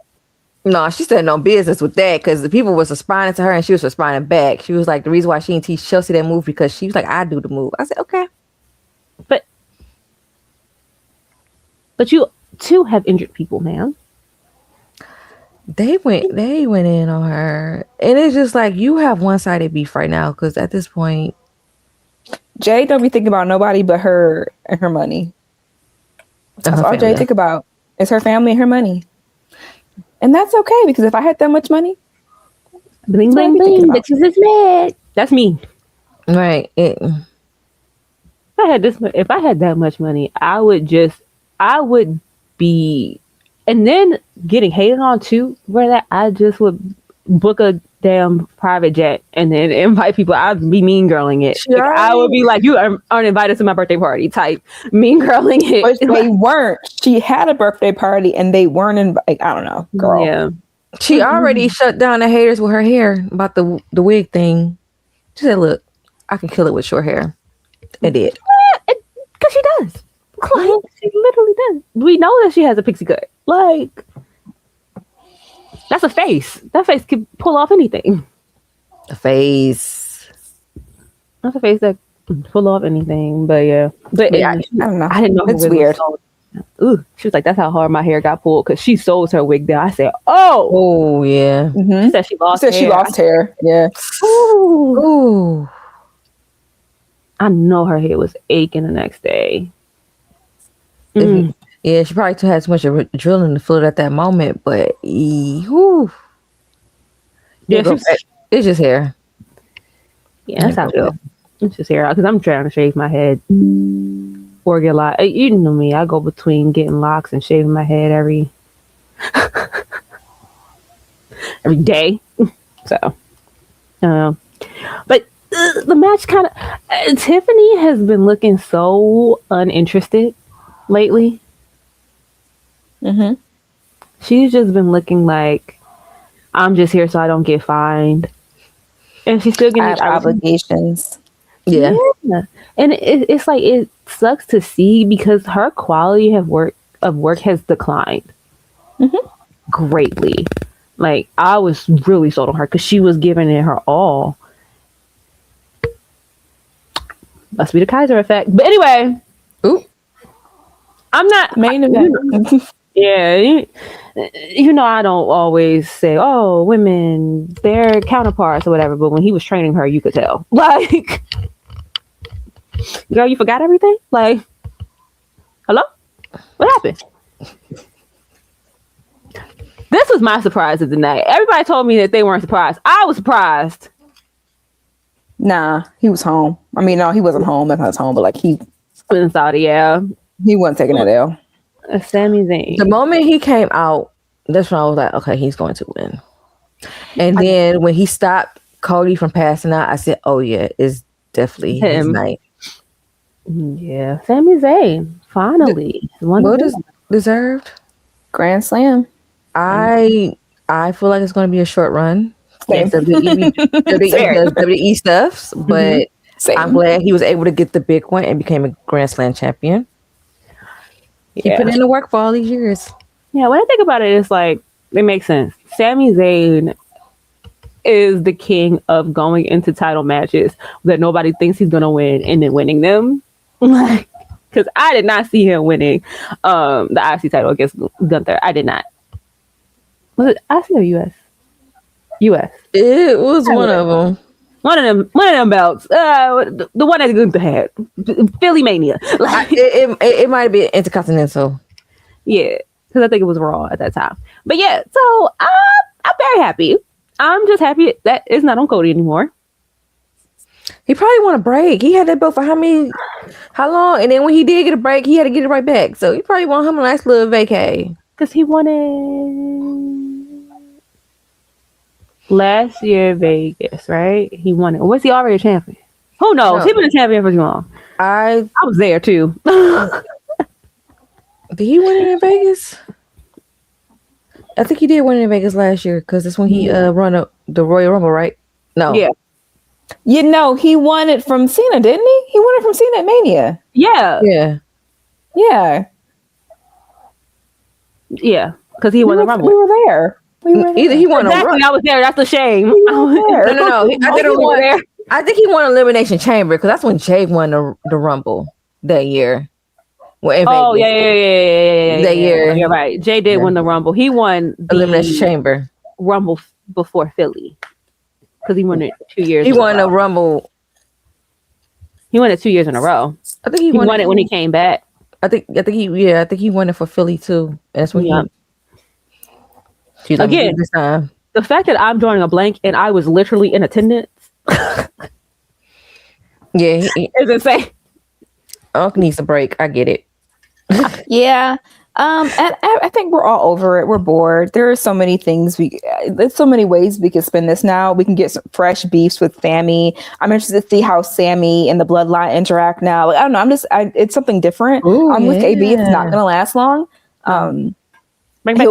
No, she said no business with that because the people was responding to her and she was responding back. She was like, the reason why she didn't teach Chelsea that move because she was like, I do the move. I said, okay. But you too have injured people, man. They went in on her. And it's just like, you have one-sided beef right now because at this point, Jay don't be thinking about nobody but her and her money. That's all Jay think about is her family and her money. And that's okay, because if I had that much money, Bling, That's what I bling, be thinking bling. about. Bitches is mad. That's me. right. If I had that much money, I would be, and then getting hated on too, where that I just would book a damn private jet and then invite people. I'd be mean girling it. Sure. Like, I would be like, you aren't invited to my birthday party type mean girling it. but they weren't. She had a birthday party and they weren't in. Like, I don't know, girl. Yeah. She already shut down the haters with her hair about the wig thing. She said, look, I can kill it with short hair. It did. Because she does. Like, she literally does. We know that she has a pixie cut. Like, that's a face. That face can pull off anything. The face. That's a face that can pull off anything. But yeah. But Yeah, I don't know. I didn't know her It's wig was weird. sold. Ooh, she was like, that's how hard my hair got pulled because she sold her wig down. I said, oh. Oh, yeah. She said she lost Said hair. she lost hair. Yeah. Ooh. Ooh. I know her head was aching the next day. Yeah, she probably had too much adrenaline to feel it at that moment, but whew. Yeah, It's just hair. Yeah, that's how I feel. It's just hair because I'm trying to shave my head or get locked. You know me, I go between getting locks and shaving my head every day. So, but the match kind of Tiffany has been looking so uninterested lately. She's just been looking like I'm just here so I don't get fined, and she's still I getting have obligations. Yeah. And it's like it sucks to see because her quality of work has declined greatly. Like I was really sold on her because she was giving it her all. Must be the Kaiser effect. But anyway, I'm not Main event. Yeah, you know I don't always say, "Oh, women, they're counterparts" or whatever. But when he was training her, you could tell. Like, girl, you forgot everything. Like, hello, what happened? This was my surprise of the night. Everybody told me that they weren't surprised. I was surprised. Nah, he was home. I mean, no, he wasn't home. That's not his home, but like he Was in Saudi, yeah. wasn't taking that L. Sami Zayn. The moment he came out, that's when I was like, okay, he's going to win. And then when he stopped Cody from passing out, I said, oh yeah, it's definitely his Him. night. Yeah, Sami Zayn finally. What is deserved? Grand Slam. I feel like it's going to be a short run. Same. WWE stuff, but Same. I'm glad he was able to get the big one and became a Grand Slam champion. He put in the work for all these years. Yeah, when I think about it, it's like it makes sense. Sami Zayn is the king of going into title matches that nobody thinks he's gonna win and then winning them. Like, because I did not see him winning the IC title against Gunther. I did not. Was it IC or US? US. It was one of them. One of them belts. The one that Gunther had. Philly Mania. Like, It might be Intercontinental. yeah, because I think it was Raw at that time. But yeah, so I'm very happy. I'm just happy that it's not on Cody anymore. He probably want a break. He had that belt for how long? And then when he did get a break, he had to get it right back. So he probably want him a nice little vacay. Because he won it last year, Vegas, right? He won it. Was he already a champion? Who knows? No. He been a champion for too long. I I was there too. Did he win it in Vegas? I think he did win it in Vegas last year because that's when he run the Royal Rumble, right? No. Yeah. You know, he won it from Cena, didn't he? He won it from Cena at Mania. Yeah. Yeah. Yeah. Yeah. Because he won the Rumble. We were there. Either he won Exactly. I was there. That's a shame. were there. No. I think he won Elimination Chamber because that's when Jay won the Rumble that year. Well, in Oh, Vegas. yeah. That year. You're right. Jay did win the Rumble. He won the Elimination Chamber. Rumble before Philly. Because he won it 2 years. He won the Rumble. He won it 2 years in a row. I think He won it when he came back. I think he won it for Philly too. And that's when he Again, this time. The fact that I'm drawing a blank and I was literally in attendance Yeah, is insane. Unc needs a break. I get it. Yeah. And I think we're all over it. We're bored. There are so many things there's so many ways we can spin this now. We can get some fresh beefs with Sammy. I'm interested to see how Sammy and the Bloodline interact now. Like, I don't know. It's something different. Ooh, I'm with KB. It's not going to last long. He'll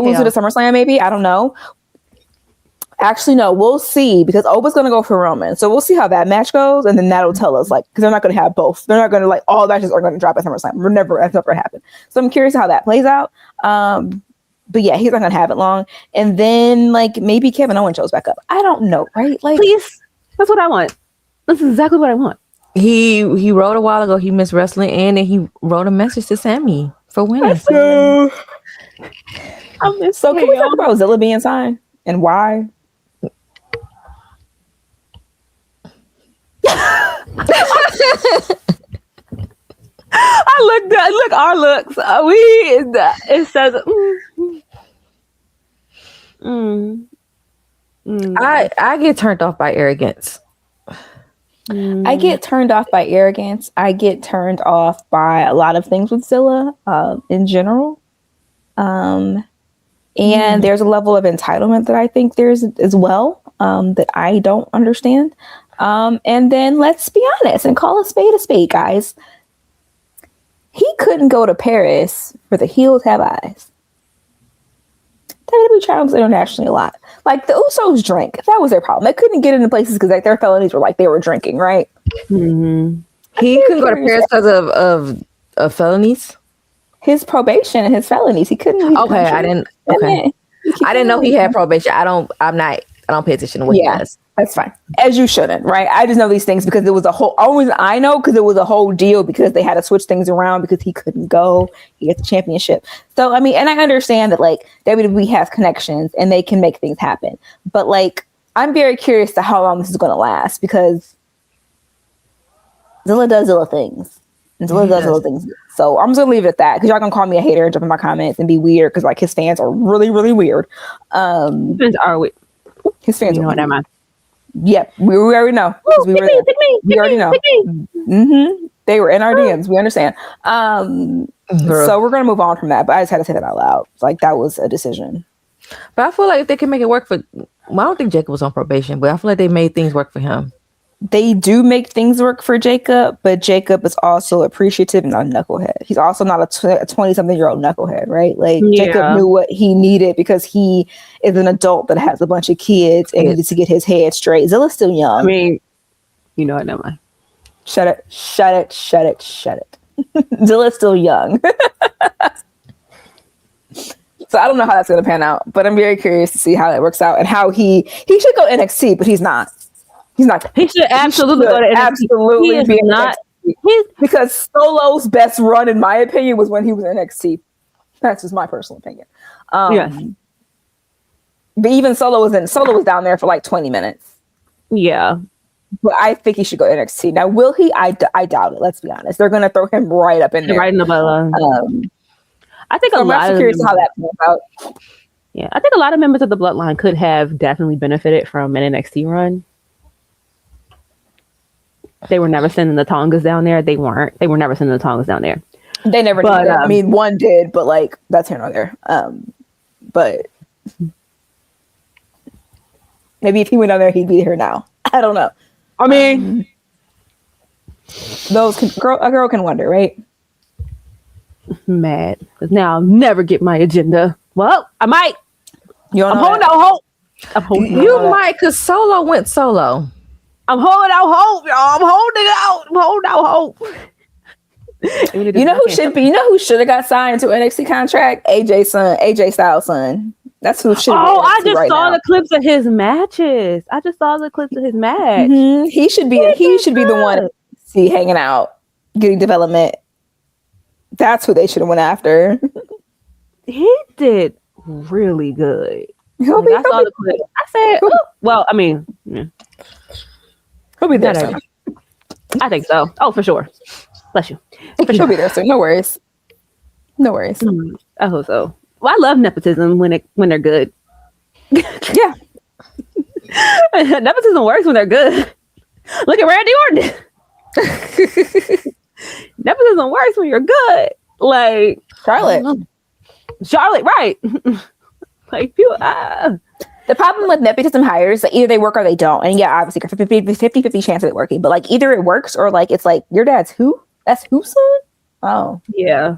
lose it at SummerSlam, maybe. I don't know. Actually, no, we'll see because Oba's going to go for Roman. So we'll see how that match goes. And then that'll tell us, like, because they're not going to have both. They're not going to, like, all matches are going to drop at SummerSlam. That's never happened. So I'm curious how that plays out. But yeah, he's not going to have it long. And then, like, maybe Kevin Owens shows back up. I don't know, right? Like, Please. That's what I want. That's exactly what I want. He wrote a while ago he missed wrestling and then he wrote a message to Sammy for winning. So Can can we talk about Zilla being signed and why? Look, our looks. It says. I get turned off by arrogance. I get turned off by arrogance. I get turned off by a lot of things with Zilla in general. And there's a level of entitlement that I think there's as well that I don't understand. And then let's be honest and call a spade, guys. He couldn't go to Paris for the heels have eyes. WWE travels internationally a lot. Like the Usos drank. That was their problem. They couldn't get into places because like their felonies were like they were drinking, right? Mm-hmm. He couldn't go to Paris because of felonies. His probation and his felonies. He couldn't leave. Okay, I didn't. Okay, I didn't know he had probation. I don't pay attention to what he does. That's fine. As you shouldn't, right? I just know these things because it was a whole. I know because it was a whole deal because they had to switch things around because he couldn't go. He gets the championship. So I mean, and I understand that like WWE has connections and they can make things happen. But like, I'm very curious to how long this is going to last because Zilla does Zilla things. And Zilla does Zilla things. So I'm just gonna leave it at that because y'all gonna call me a hater and jump in my comments and be weird because like his fans are really, really weird. His fans are weird. His fans are never mind. Yep, we already know. We already know. Mm-hmm. They were in our DMs. We understand. So we're gonna move on from that. But I just had to say that out loud. Like that was a decision. But I feel like if they can make it work for, well, I don't think Jacob was on probation, but I feel like they made things work for him. They do make things work for Jacob, but Jacob is also appreciative and not a knucklehead. He's also not a 20-something-year-old knucklehead, right? Like Jacob knew what he needed because he is an adult that has a bunch of kids and needed to get his head straight. Zilla's still young. I mean, you know what? Never mind. Shut it. Zilla's still young. So I don't know how that's going to pan out, but I'm very curious to see how that works out and how he should go NXT, but he's not. He's not. He should absolutely go to NXT. Absolutely be not. Because Solo's best run, in my opinion, was when he was in NXT. That's just my personal opinion. Yes. But even Solo was down there for like 20 minutes. Yeah. But I think he should go NXT. Now, will he? I doubt it. Let's be honest. They're going to throw him right up in there. Right in the bloodline. I think I'm actually curious how that plays out. Yeah, I think a lot of members of the bloodline could have definitely benefited from an NXT run. They were never sending the Tongas down there. They were never sending the Tongas down there. They never But, did. I mean, one did, but like that's here nor there. But maybe if he went on there, he'd be here now. I don't know. I mean, a girl can wonder, right? mad because now I'll never get my agenda. Well, I might. I'm holding out hope. You might, because Solo went solo. I'm holding out hope, y'all. I'm holding out hope. You know who should have got signed to an NXT contract? AJ Styles' son. That's who should. Oh, I just saw the clips of his matches. Mm-hmm. He should be the one see hanging out, getting development. That's who they should have went after. He did really good. I saw the clip. I said, oh, well, I mean, yeah. He'll be there soon. I think so. Oh, for sure. Bless you. He'll be there soon. No worries. I hope so. Well, I love nepotism when they're good. Yeah. Nepotism works when they're good. Look at Randy Orton. Nepotism works when you're good. Like Charlotte, right? Like people. The problem with nepotism hires, like either they work or they don't. And yeah, obviously 50-50 chance of it working. But like either it works or like it's like your dad's who? That's who's son? Oh. Yeah.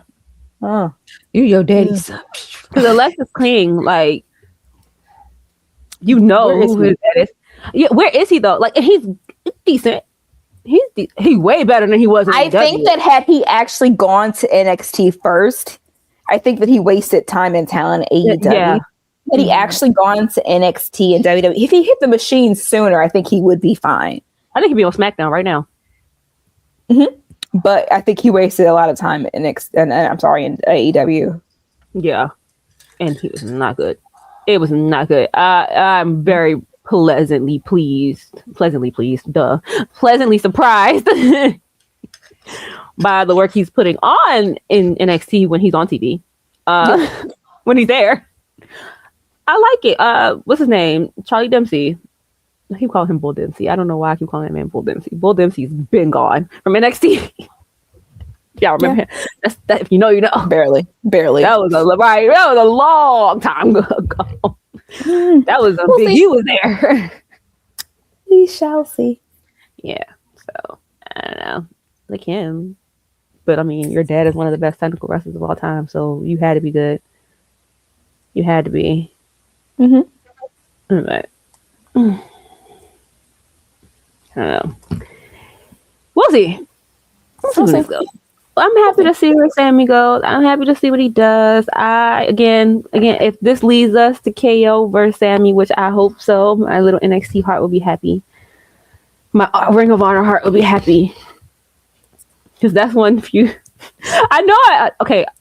Oh. You your daddy's son. Because Alexis King, like, you know who his dad is. Yeah, where is he though? Like, and he's decent. He's way better than he was in I think that had he actually gone to NXT first, I think that he wasted time and talent at AEW. Yeah. Had he actually gone to NXT and WWE, if he hit the machine sooner, I think he would be fine. I think he'd be on SmackDown right now. Mm-hmm. But I think he wasted a lot of time in AEW. Yeah. And he was not good. It was not good. I'm very pleasantly surprised by the work he's putting on in NXT when he's on TV. When he's there. I like it. What's his name? Charlie Dempsey. I keep calling him Bull Dempsey. I don't know why I keep calling that man Bull Dempsey. Bull Dempsey's been gone from NXT. Y'all remember him? That if you know, you know. Barely. That was a long time ago. That was big. He was there. We shall see. Yeah. So I don't know. Like him. But I mean, your dad is one of the best technical wrestlers of all time, so you had to be good. You had to be. Mm-hmm. But, I don't know. We'll see. I'm happy to see where Sammy goes. I'm happy to see what he does. Again, if this leads us to KO versus Sammy, which I hope so, my little NXT heart will be happy. My Ring of Honor heart will be happy. Because that's one few. I know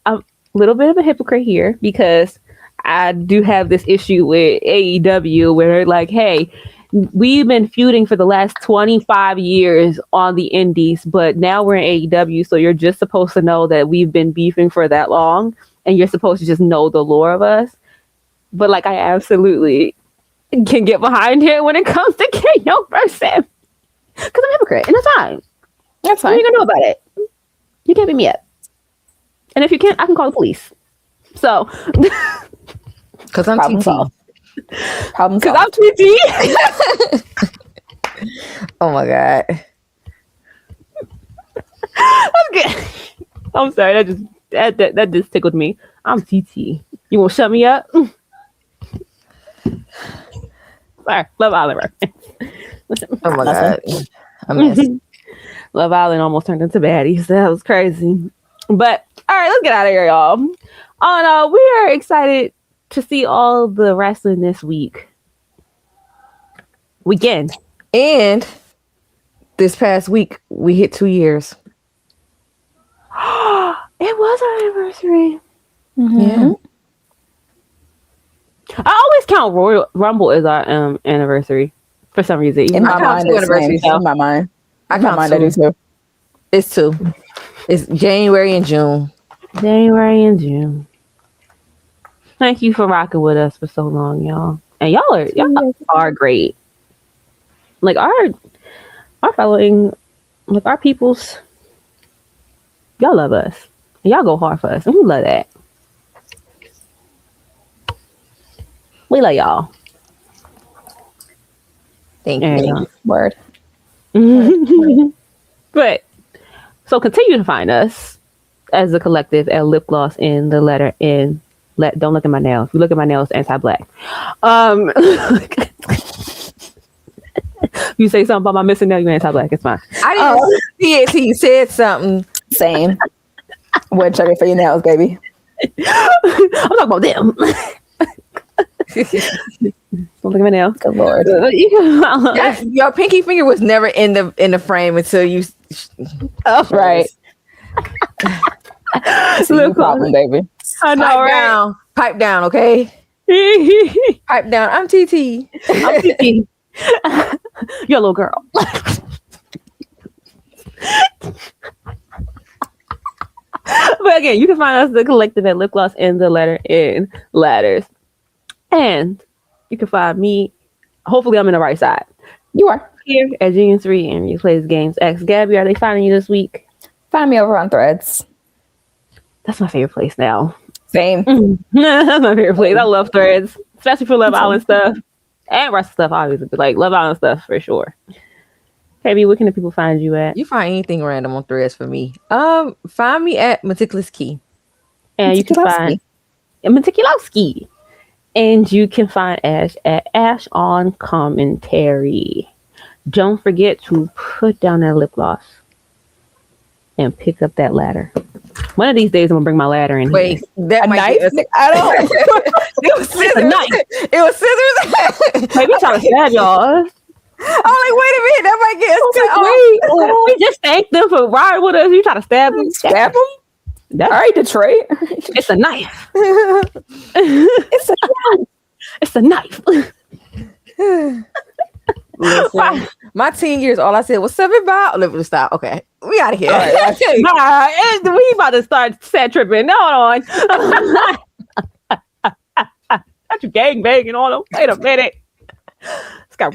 I'm a little bit of a hypocrite here because I do have this issue with AEW where they're like, hey, we've been feuding for the last 25 years on the indies, but now we're in AEW, so you're just supposed to know that we've been beefing for that long, and you're supposed to just know the lore of us. But like, I absolutely can get behind it when it comes to KO versus Sam. Because I'm a hypocrite, and that's fine. That's fine. What are you gonna know about it? You can't beat me up. And if you can't, I can call the police. So... Because I'm TT. Because I'm TT. Oh my god. Okay. I'm sorry. That just tickled me. I'm TT. You won't shut me up? Sorry. Love Island. Oh my god. I missed. Love Island almost turned into baddies. That was crazy. But all right, let's get out of here, y'all. Oh no, we are excited to see all the wrestling this weekend. And this past week we hit 2 years. It was our anniversary. Mm-hmm. Yeah. I always count Royal Rumble as our anniversary for some reason. In my mind, I do too. It's 2. It's January and June. Thank you for rocking with us for so long, y'all. And y'all are great. Like our following, like our peoples, y'all love us. Y'all go hard for us. And we love that. We love y'all. Thank There you. you go. Word. But so continue to find us as a collective at Lip Gloss in the letter N. Don't look at my nails. If you look at my nails, anti-black. You say something about my missing nail, you anti-black. It's fine. I didn't see it till you said something. Same. We're checking for your nails, baby. I'm talking about them. Don't look at my nails. Good Lord. Your pinky finger was never in the frame until you. Right. No problem, baby. I know, Pipe right? down. Pipe down, okay? Pipe down. I'm TT. I'm Kiki. You're a little girl. But again, you can find us the collective at Lip Gloss in the letter N Ladders. And you can find me, hopefully I'm in the right side, You are. here at Genius 3 and Replays Games X. Gabby, are they finding you this week? Find me over on Threads. That's my favorite place now. Same. That's my favorite place. I love Threads, especially for Love Island stuff and rest stuff, obviously, but like Love Island stuff for sure. Gabby, where can the people find you at? You find anything random on Threads for me. Find me at Meticulous Key. And you can find Meticulowski. And you can find Ash at Ash on Commentary. Don't forget to put down that lip gloss and pick up that ladder. One of these days, I'm gonna bring my ladder in. Wait, that A might knife? be I don't. it was scissors. A knife. It was scissors. Maybe trying to stab y'all. I'm like, wait a minute, that might get us. We just thank them for riding with us. You try to stab them? Stab them? That's All right, Detroit. It's a knife. It's a It's a knife. Listen, my 10 years, all I said was 7 by. Let me stop. Okay, we out of here. We about to start set tripping. Hold on. Got you gang banging on them. Wait a minute.